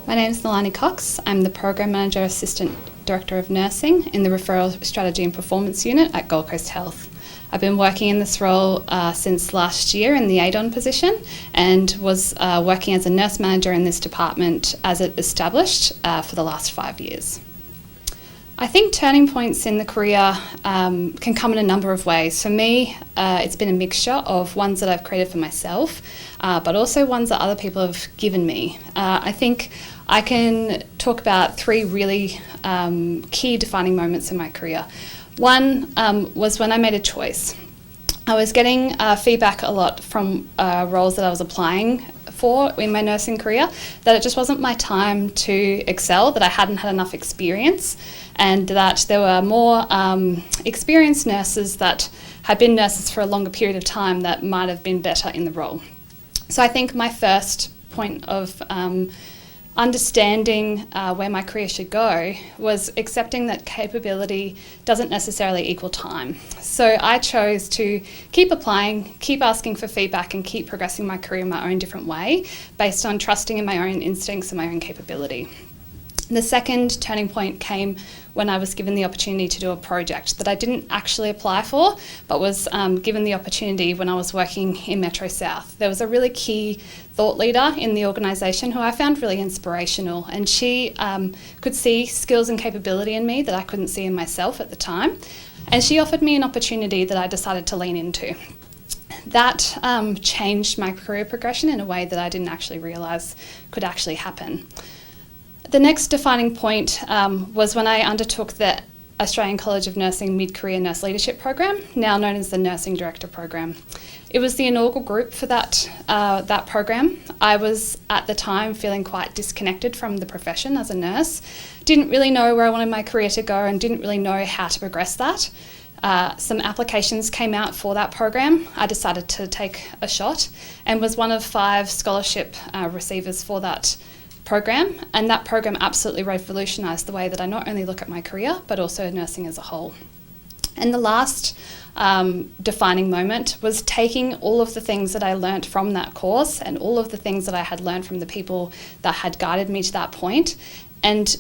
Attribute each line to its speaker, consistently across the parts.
Speaker 1: My name is Nalani Cox. I'm the Program Manager Assistant Director of Nursing in the Referral Strategy and Performance Unit at Gold Coast Health. I've been working in this role since last year in the ADON position and was working as a nurse manager in this department as it established for the last 5 years. I think turning points in the career can come in a number of ways. For me, it's been a mixture of ones that I've created for myself, but also ones that other people have given me. I think I can talk about three really key defining moments in my career. One was when I made a choice. I was getting feedback a lot from roles that I was applying for in my nursing career, that it just wasn't my time to excel, that I hadn't had enough experience, and that there were more experienced nurses that had been nurses for a longer period of time that might have been better in the role. So I think my first point of understanding where my career should go was accepting that capability doesn't necessarily equal time. So I chose to keep applying, keep asking for feedback, and keep progressing my career in my own different way based on trusting in my own instincts and my own capability. The second turning point came when I was given the opportunity to do a project that I didn't actually apply for, but was given the opportunity when I was working in Metro South. There was a really key thought leader in the organisation who I found really inspirational, and she could see skills and capability in me that I couldn't see in myself at the time, and she offered me an opportunity that I decided to lean into. That changed my career progression in a way that I didn't actually realise could actually happen. The next defining point was when I undertook the Australian College of Nursing Mid-Career Nurse Leadership Program, now known as the Nursing Director Program. It was the inaugural group for that program. I was at the time feeling quite disconnected from the profession as a nurse, didn't really know where I wanted my career to go and didn't really know how to progress that. Some applications came out for that program. I decided to take a shot and was one of 5 scholarship receivers for that program, and that program absolutely revolutionised the way that I not only look at my career but also nursing as a whole. And the last defining moment was taking all of the things that I learnt from that course and all of the things that I had learnt from the people that had guided me to that point, and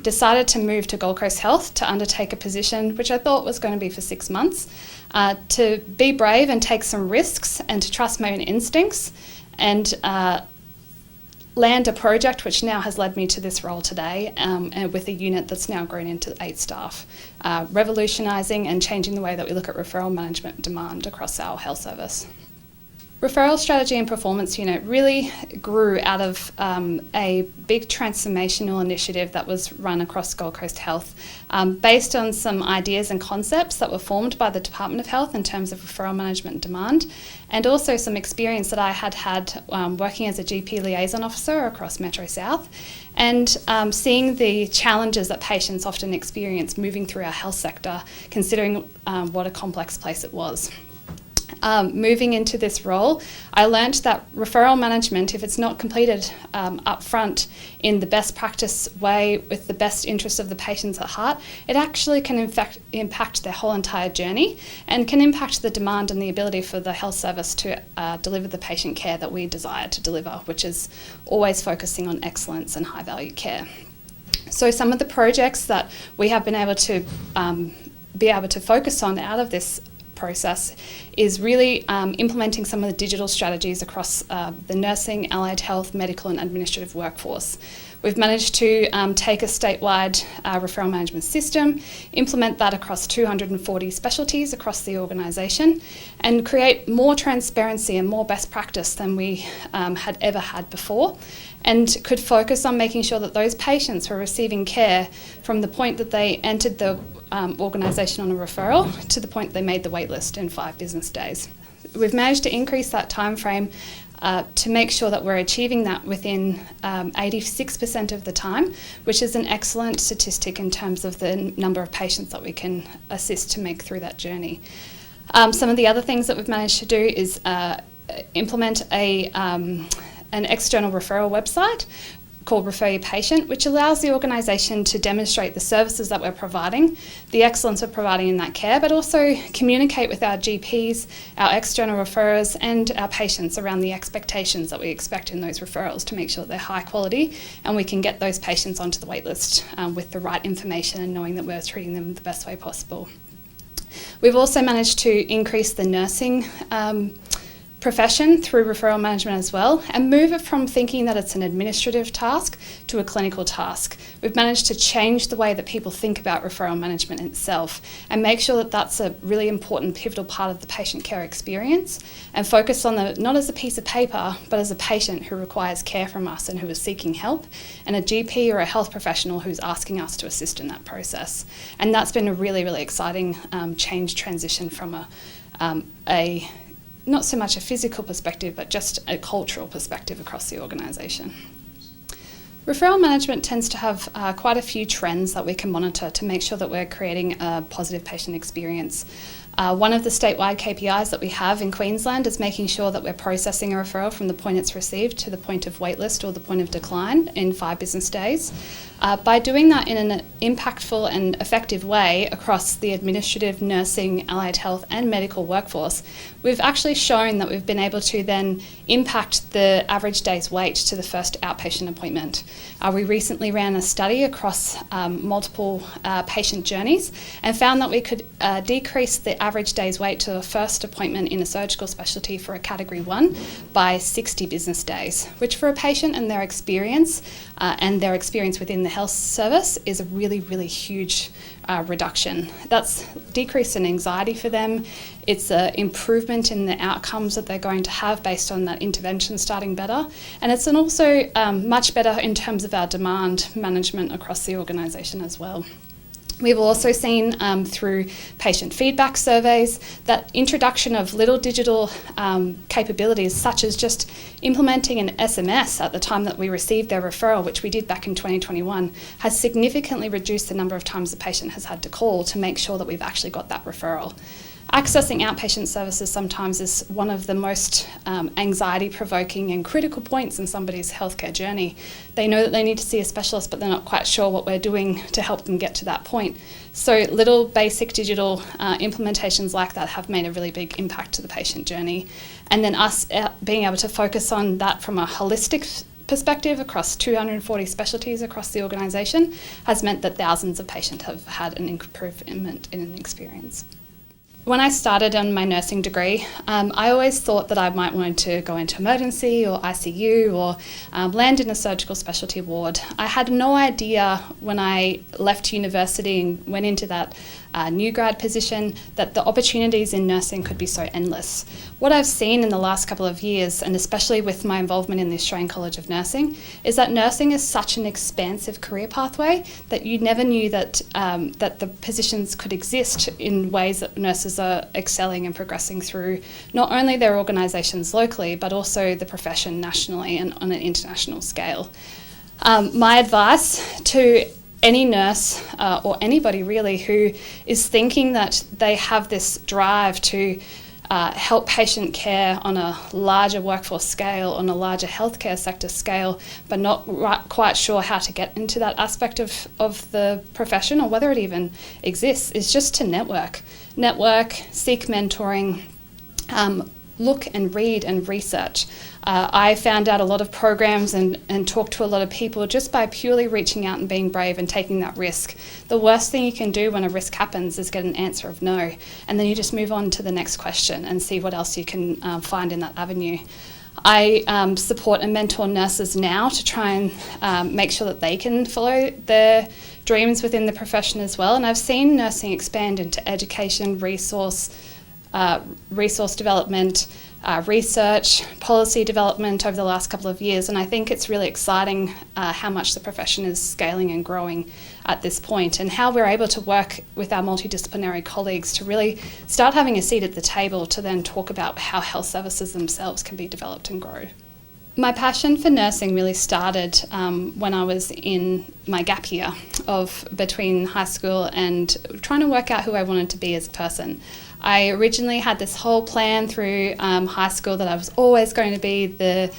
Speaker 1: decided to move to Gold Coast Health to undertake a position which I thought was going to be for 6 months, to be brave and take some risks and to trust my own instincts and land a project which now has led me to this role today, and with a unit that's now grown into 8 staff, revolutionising and changing the way that we look at referral management demand across our health service. Referral Strategy and Performance Unit really grew out of a big transformational initiative that was run across Gold Coast Health, based on some ideas and concepts that were formed by the Department of Health in terms of referral management demand, and also some experience that I had working as a GP liaison officer across Metro South, and seeing the challenges that patients often experience moving through our health sector, considering what a complex place it was. Moving into this role, I learnt that referral management, if it's not completed up front in the best practice way with the best interest of the patients at heart, it actually can in fact impact their whole entire journey and can impact the demand and the ability for the health service to deliver the patient care that we desire to deliver, which is always focusing on excellence and high value care. So some of the projects that we have been able to focus on out of this process is really implementing some of the digital strategies across the nursing, allied health, medical and administrative workforce. We've managed to take a statewide referral management system, implement that across 240 specialties across the organisation, and create more transparency and more best practice than we had ever had before, and could focus on making sure that those patients were receiving care from the point that they entered the organisation on a referral to the point they made the waitlist in 5 business days. We've managed to increase that time frame to make sure that we're achieving that within 86% of the time, which is an excellent statistic in terms of the number of patients that we can assist to make through that journey. Some of the other things that we've managed to do is implement an external referral website called Refer Your Patient, which allows the organisation to demonstrate the services that we're providing, the excellence of providing in that care, but also communicate with our GPs, our external referrers and our patients around the expectations that we expect in those referrals to make sure that they're high quality and we can get those patients onto the waitlist with the right information and knowing that we're treating them the best way possible. We've also managed to increase the nursing profession through referral management as well and move it from thinking that it's an administrative task to a clinical task. We've managed to change the way that people think about referral management itself and make sure that that's a really important pivotal part of the patient care experience and focus on the not as a piece of paper but as a patient who requires care from us and who is seeking help and a GP or a health professional who's asking us to assist in that process. And that's been a really, really exciting change transition from a not so much a physical perspective, but just a cultural perspective across the organisation. Referral management tends to have quite a few trends that we can monitor to make sure that we're creating a positive patient experience. One of the statewide KPIs that we have in Queensland is making sure that we're processing a referral from the point it's received to the point of waitlist or the point of decline in 5 business days. By doing that in an impactful and effective way across the administrative, nursing, allied health and medical workforce, we've actually shown that we've been able to then impact the average day's wait to the first outpatient appointment. We recently ran a study across multiple patient journeys and found that we could decrease the average day's wait to a first appointment in a surgical specialty for a Category 1 by 60 business days, which for a patient and their experience within the health service is a really, really huge reduction. That's decrease in anxiety for them. It's an improvement in the outcomes that they're going to have based on that intervention starting better. And it's also much better in terms of our demand management across the organisation as well. We've also seen through patient feedback surveys that introduction of little digital capabilities such as just implementing an SMS at the time that we received their referral, which we did back in 2021, has significantly reduced the number of times the patient has had to call to make sure that we've actually got that referral. Accessing outpatient services sometimes is one of the most anxiety-provoking and critical points in somebody's healthcare journey. They know that they need to see a specialist, but they're not quite sure what we're doing to help them get to that point. So little basic digital implementations like that have made a really big impact to the patient journey. And then us being able to focus on that from a holistic perspective across 240 specialties across the organisation has meant that thousands of patients have had an improvement in an experience. When I started on my nursing degree, I always thought that I might want to go into emergency or ICU or land in a surgical specialty ward. I had no idea when I left university and went into that new grad position that the opportunities in nursing could be so endless. What I've seen in the last couple of years, and especially with my involvement in the Australian College of Nursing, is that nursing is such an expansive career pathway that you never knew that that the positions could exist in ways that nurses are excelling and progressing through not only their organisations locally but also the profession nationally and on an international scale. My advice to any nurse or anybody really who is thinking that they have this drive to help patient care on a larger workforce scale, on a larger healthcare sector scale, but not quite sure how to get into that aspect of the profession or whether it even exists, is just to network, seek mentoring, look and read and research. I found out a lot of programs and talked to a lot of people just by purely reaching out and being brave and taking that risk. The worst thing you can do when a risk happens is get an answer of no, and then you just move on to the next question and see what else you can find in that avenue. I support and mentor nurses now to try and make sure that they can follow their dreams within the profession as well, and I've seen nursing expand into education, resource development, research, policy development over the last couple of years, and I think it's really exciting how much the profession is scaling and growing at this point, and how we're able to work with our multidisciplinary colleagues to really start having a seat at the table to then talk about how health services themselves can be developed and grow. My passion for nursing really started when I was in my gap year of between high school and trying to work out who I wanted to be as a person. I originally had this whole plan through high school that I was always going to be the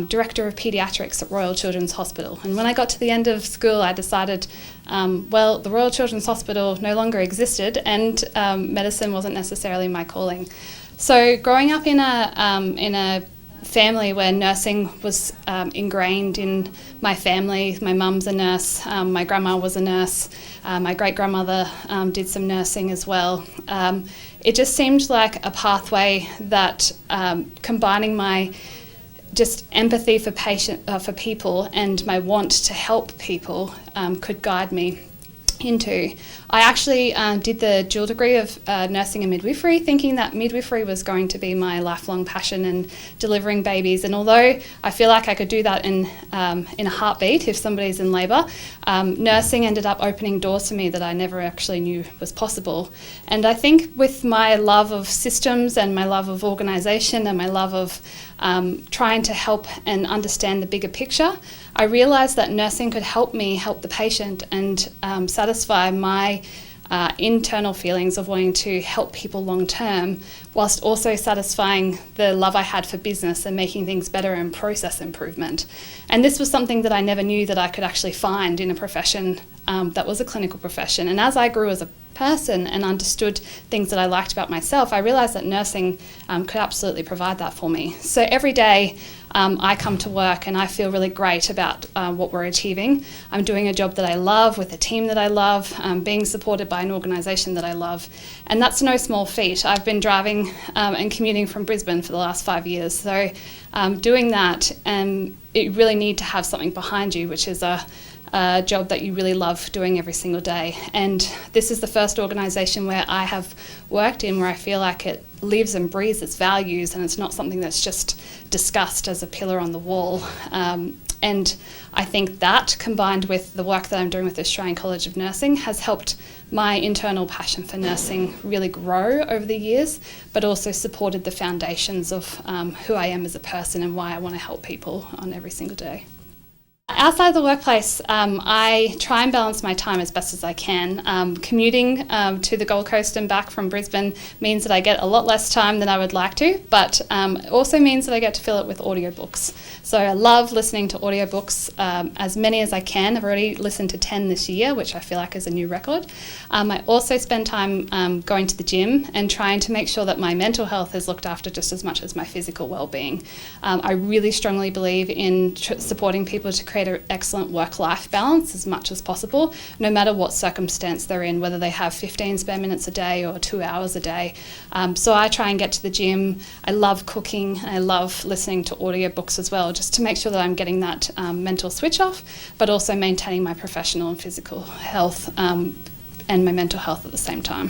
Speaker 1: Director of Paediatrics at Royal Children's Hospital. And when I got to the end of school, I decided, the Royal Children's Hospital no longer existed, and medicine wasn't necessarily my calling. So growing up in a family where nursing was ingrained in my family. My mum's a nurse, my grandma was a nurse, my great-grandmother did some nursing as well. It just seemed like a pathway that combining my just empathy for people and my want to help people could guide me into. I actually did the dual degree of nursing and midwifery, thinking that midwifery was going to be my lifelong passion and delivering babies. And although I feel like I could do that in a heartbeat if somebody's in labour, nursing ended up opening doors for me that I never actually knew was possible. And I think with my love of systems and my love of organisation and my love of trying to help and understand the bigger picture, I realised that nursing could help me help the patient and satisfy my internal feelings of wanting to help people long term, whilst also satisfying the love I had for business and making things better and process improvement. And this was something that I never knew that I could actually find in a profession that was a clinical profession. And as I grew as a person and understood things that I liked about myself, I realised that nursing could absolutely provide that for me. So every day I come to work and I feel really great about what we're achieving. I'm doing a job that I love with a team that I love, being supported by an organisation that I love. And that's no small feat. I've been driving and commuting from Brisbane for the last 5 years. So doing that, you really need to have something behind you, which is a job that you really love doing every single day. And this is the first organisation where I have worked in where I feel like it lives and breathes its values, and it's not something that's just discussed as a pillar on the wall. And I think that, combined with the work that I'm doing with the Australian College of Nursing, has helped my internal passion for nursing really grow over the years, but also supported the foundations of who I am as a person and why I want to help people on every single day. Outside the workplace, I try and balance my time as best as I can. Commuting to the Gold Coast and back from Brisbane means that I get a lot less time than I would like to, but it also means that I get to fill it with audiobooks. So I love listening to audiobooks, as many as I can. I've already listened to 10 this year, which I feel like is a new record. I also spend time going to the gym and trying to make sure that my mental health is looked after just as much as my physical well-being. I really strongly believe in supporting people to create an excellent work-life balance as much as possible, no matter what circumstance they're in, whether they have 15 spare minutes a day or 2 hours a day. So I try and get to the gym. I love cooking. I love listening to audiobooks as well, just to make sure that I'm getting that mental switch off, but also maintaining my professional and physical health and my mental health at the same time.